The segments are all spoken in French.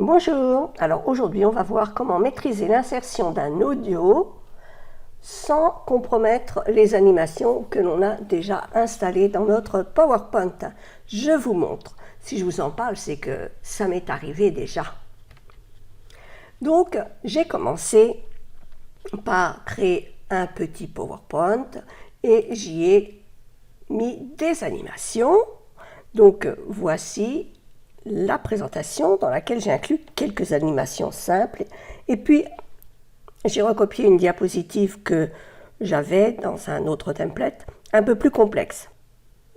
Bonjour, alors aujourd'hui on va voir comment maîtriser l'insertion d'un audio sans compromettre les animations que l'on a déjà installées dans notre PowerPoint. Je vous montre, si je vous en parle c'est que ça m'est arrivé déjà. Donc j'ai commencé par créer un petit PowerPoint et j'y ai mis des animations. Donc voici la présentation dans laquelle j'ai inclus quelques animations simples et puis j'ai recopié une diapositive que j'avais dans un autre template un peu plus complexe.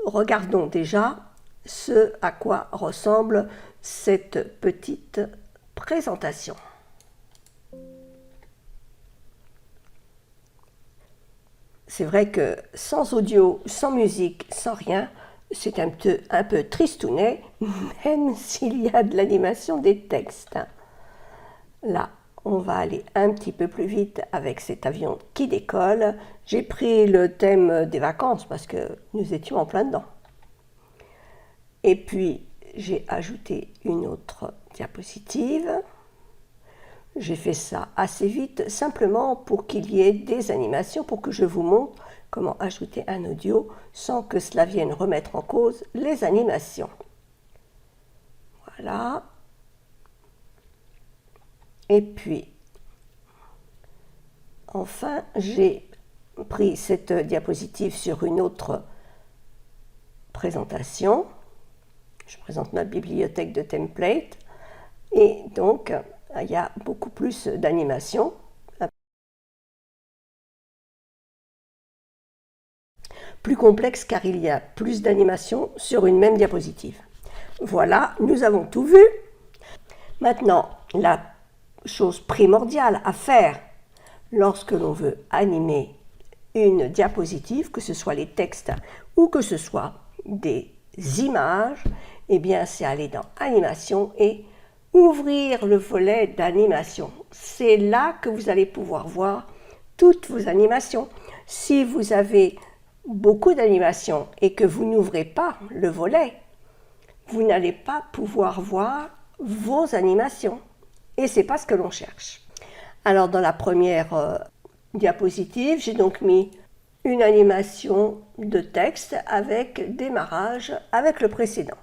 Regardons déjà ce à quoi ressemble cette petite présentation. C'est vrai que sans audio, sans musique, sans rien, c'est un peu tristounet, même s'il y a de l'animation des textes. Là, on va aller un petit peu plus vite avec cet avion qui décolle. J'ai pris le thème des vacances parce que nous étions en plein dedans. Et puis, j'ai ajouté une autre diapositive. J'ai fait ça assez vite, simplement pour qu'il y ait des animations, pour que je vous montre comment ajouter un audio sans que cela vienne remettre en cause les animations. Voilà. Et puis, enfin, j'ai pris cette diapositive sur une autre présentation. Je présente ma bibliothèque de templates. Et donc, il y a beaucoup plus d'animations. Plus complexe car il y a plus d'animations sur une même diapositive. Voilà, nous avons tout vu. Maintenant, la chose primordiale à faire lorsque l'on veut animer une diapositive, que ce soit les textes ou que ce soit des images, eh bien c'est aller dans Animation et ouvrir le volet d'animation. C'est là que vous allez pouvoir voir toutes vos animations. Si vous avez beaucoup d'animations et que vous n'ouvrez pas le volet, vous n'allez pas pouvoir voir vos animations. Et c'est pas ce que l'on cherche. Alors dans la première diapositive, j'ai donc mis une animation de texte avec démarrage avec le précédent.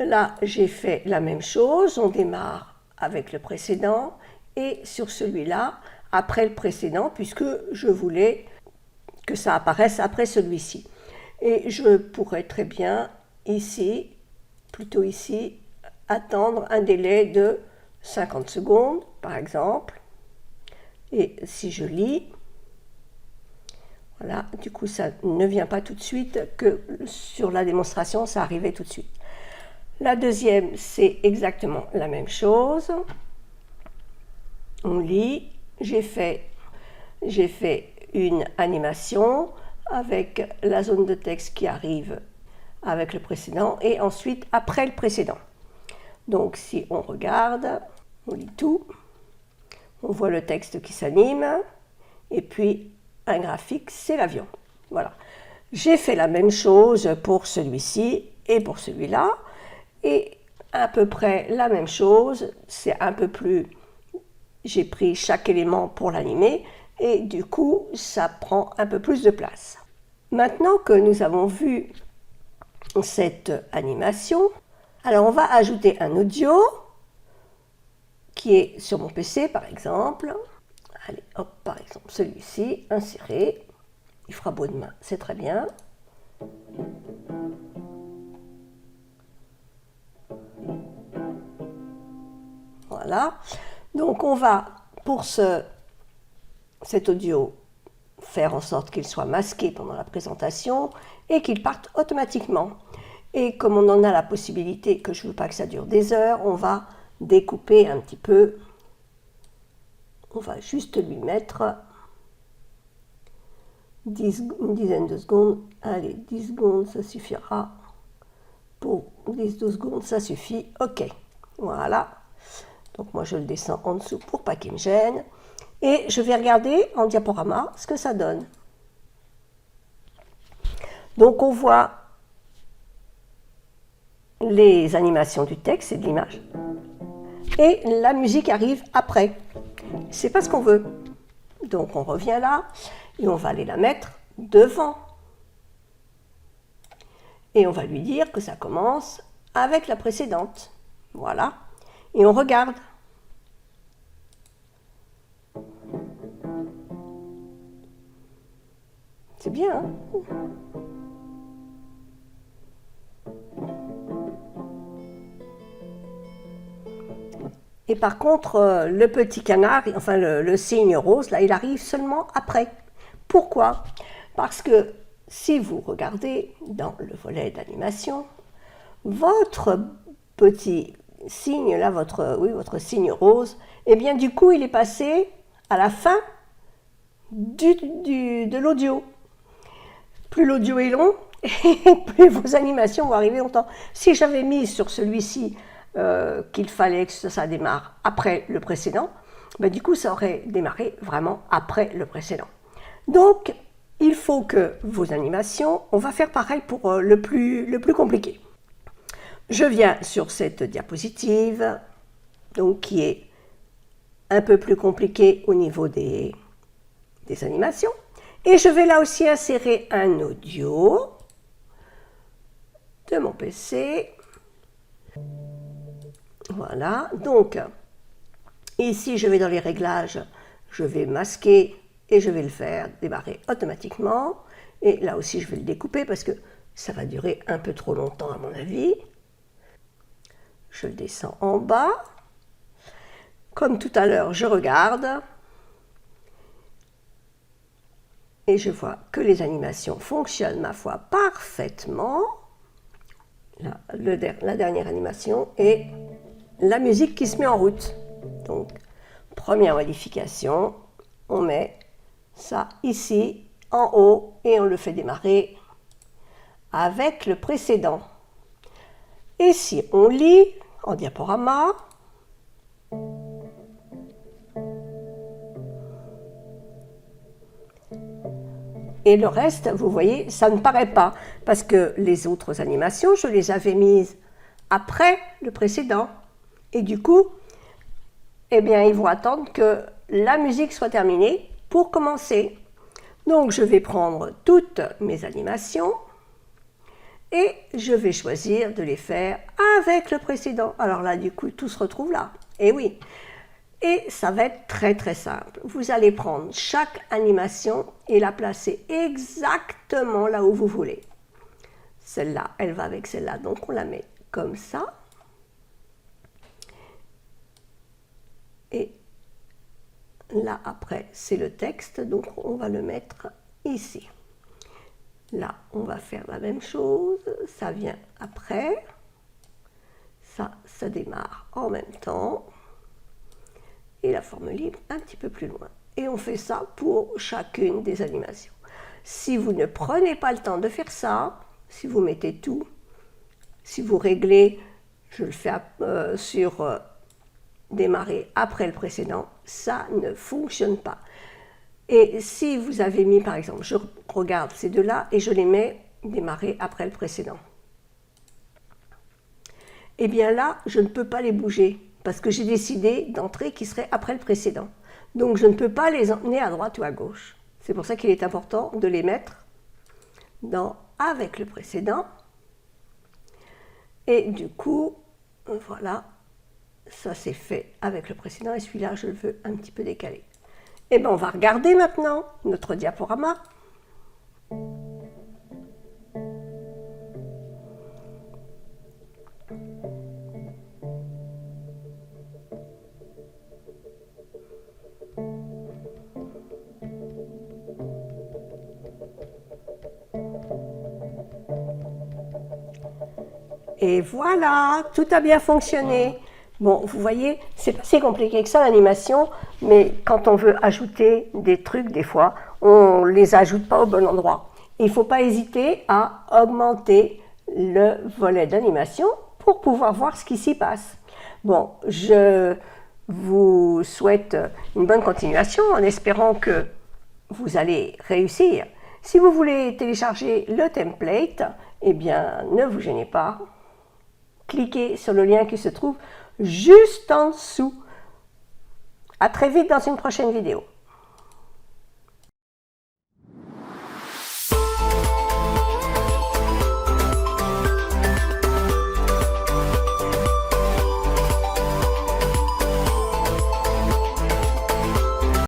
Là, j'ai fait la même chose, on démarre avec le précédent et sur celui-là, après le précédent, puisque je voulais que ça apparaisse après celui-ci. Et je pourrais très bien ici, plutôt ici, attendre un délai de 50 secondes, par exemple. Et si je lis, voilà, du coup ça ne vient pas tout de suite, que sur la démonstration, ça arrivait tout de suite. La deuxième, c'est exactement la même chose. On lit, j'ai fait une animation avec la zone de texte qui arrive avec le précédent et ensuite après le précédent. Donc si on regarde, on lit tout, on voit le texte qui s'anime et puis un graphique, c'est l'avion. Voilà. J'ai fait la même chose pour celui-ci et pour celui-là et à peu près la même chose, c'est un peu plus, j'ai pris chaque élément pour l'animer et du coup ça prend un peu plus de place. Maintenant que nous avons vu cette animation, alors on va ajouter un audio qui est sur mon PC par exemple. Allez, hop, par exemple celui-ci, insérer, il fera beau demain, c'est très bien. Voilà, donc on va pour cet audio faire en sorte qu'il soit masqué pendant la présentation et qu'il parte automatiquement. Et comme on en a la possibilité, que je ne veux pas que ça dure des heures, on va découper un petit peu. On va juste lui mettre une dizaine de secondes. Allez, 10 secondes, ça suffira. Pour 10-12 secondes, ça suffit. OK, voilà. Donc moi, je le descends en dessous pour pas qu'il me gêne. Et je vais regarder en diaporama ce que ça donne. Donc on voit les animations du texte et de l'image. et la musique arrive après. C'est pas ce qu'on veut. Donc on revient là et on va aller la mettre devant. Et on va lui dire que ça commence avec la précédente. Voilà. Et on regarde. C'est bien, hein? Et par contre, le petit canard, enfin le cygne rose, là, il arrive seulement après. Pourquoi? Parce que si vous regardez dans le volet d'animation, votre petit cygne, là, votre cygne rose, eh bien du coup, il est passé à la fin de l'audio. Plus l'audio est long, et plus vos animations vont arriver longtemps. Si j'avais mis sur celui-ci qu'il fallait que ça démarre après le précédent, ben du coup ça aurait démarré vraiment après le précédent. Donc il faut que vos animations, on va faire pareil pour le plus compliqué. Je viens sur cette diapositive, donc qui est un peu plus compliquée au niveau des animations. Et je vais là aussi insérer un audio de mon PC. Voilà, donc ici je vais dans les réglages, je vais masquer et je vais le faire démarrer automatiquement. Et là aussi je vais le découper parce que ça va durer un peu trop longtemps à mon avis. Je le descends en bas. Comme tout à l'heure, je regarde. Et je vois que les animations fonctionnent, ma foi, parfaitement. Là, la dernière animation et la musique qui se met en route. Donc, première modification, on met ça ici, en haut, et on le fait démarrer avec le précédent. Et si on lit en diaporama, et le reste, vous voyez, ça ne paraît pas, parce que les autres animations, je les avais mises après le précédent. Et du coup, eh bien, ils vont attendre que la musique soit terminée pour commencer. Donc, je vais prendre toutes mes animations et je vais choisir de les faire avec le précédent. Alors là, du coup, tout se retrouve là. Et oui. Et ça va être très très simple. Vous allez prendre chaque animation et la placer exactement là où vous voulez. Celle-là, elle va avec celle-là, donc on la met comme ça. Et là, après, c'est le texte, donc on va le mettre ici. Là, on va faire la même chose, ça vient après. Ça démarre en même temps. Et la forme libre un petit peu plus loin. Et on fait ça pour chacune des animations. Si vous ne prenez pas le temps de faire ça, si vous mettez tout, si vous réglez, je le fais sur démarrer après le précédent, ça ne fonctionne pas. Et si vous avez mis, par exemple, je regarde ces deux-là et je les mets démarrer après le précédent. Eh bien là, je ne peux pas les bouger parce que j'ai décidé d'entrer qui serait après le précédent. Donc je ne peux pas les emmener à droite ou à gauche. C'est pour ça qu'il est important de les mettre avec le précédent. Et du coup, voilà, ça c'est fait avec le précédent et celui-là, je le veux un petit peu décalé. Et bien on va regarder maintenant notre diaporama. Et voilà, tout a bien fonctionné. Bon, vous voyez, c'est pas si compliqué que ça l'animation, mais quand on veut ajouter des trucs, des fois, on ne les ajoute pas au bon endroit. Il ne faut pas hésiter à augmenter le volet d'animation pour pouvoir voir ce qui s'y passe. Bon, je vous souhaite une bonne continuation en espérant que vous allez réussir. Si vous voulez télécharger le template, eh bien, ne vous gênez pas. Cliquez sur le lien qui se trouve juste en dessous. À très vite dans une prochaine vidéo.